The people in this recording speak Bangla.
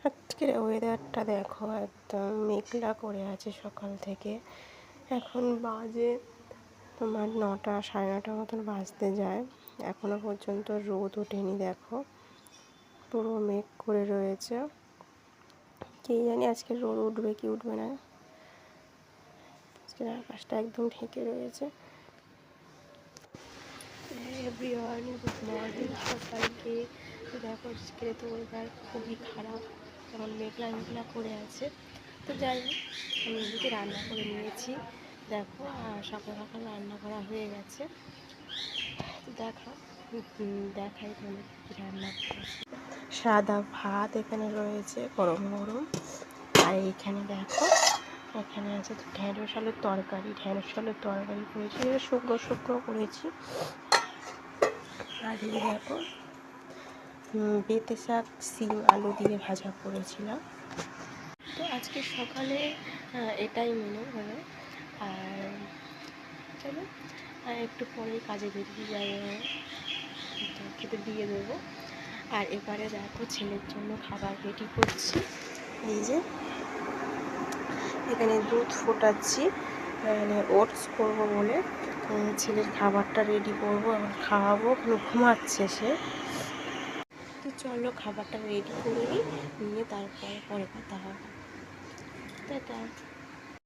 আজকের ওয়েদারটা দেখো, একদম মেঘলা করে আছে সকাল থেকে। এখন বাজে তোমার 9টা, সাড়ে 9টার মতন বাজতে যায়। এখনো পর্যন্ত রোদ ওঠেনি। দেখো পুরো মেঘ করে রয়েছে। কে জানি আজকে রোদ উঠবে কি উঠবে না। আজকের আকাশটা একদম ঢেকে রয়েছে। এভরিওয়ান, গুড মর্নিং সকালকে। দেখো আজকে তো ওয়েদার খুবই খারাপ, যেমন মেঘলা মেঘলা করে আছে। তো যাই হোক, আমি এদিকে রান্না করে নিয়েছি। দেখো আর সকাল সকাল রান্না করা হয়ে গেছে। তো দেখাই তোমাদের কী রান্না করেছি। সাদা ভাত এখানে রয়েছে গরম গরম। আর এইখানে দেখো, এখানে আছে ঢ্যাঁড়স আলুর তরকারি। ঢ্যাঁড়স আলুর তরকারি করেছি, শুকনো শুকনো করেছি। আর এই দেখো বেতে শাক সিম আলু দিয়ে ভাজা করেছিলাম। তো আজকে সকালে এটাই মেনু হলো। আর চলো একটু পরেই কাজে বেরিয়ে যাবে, খেতে দিয়ে দেবো। আর এবারে দেখো ছেলের জন্য খাবার রেডি করছি। এই যে এখানে দুধ ফোটাচ্ছি, মানে ওটস করবো বলে ছেলের খাবারটা রেডি করবো, এখন খাওয়াবো। ঘুমাচ্ছে সে। তো চলো খাবারটা রেডি করে নিয়ে তারপরে পরে কথা হবে। টাটা।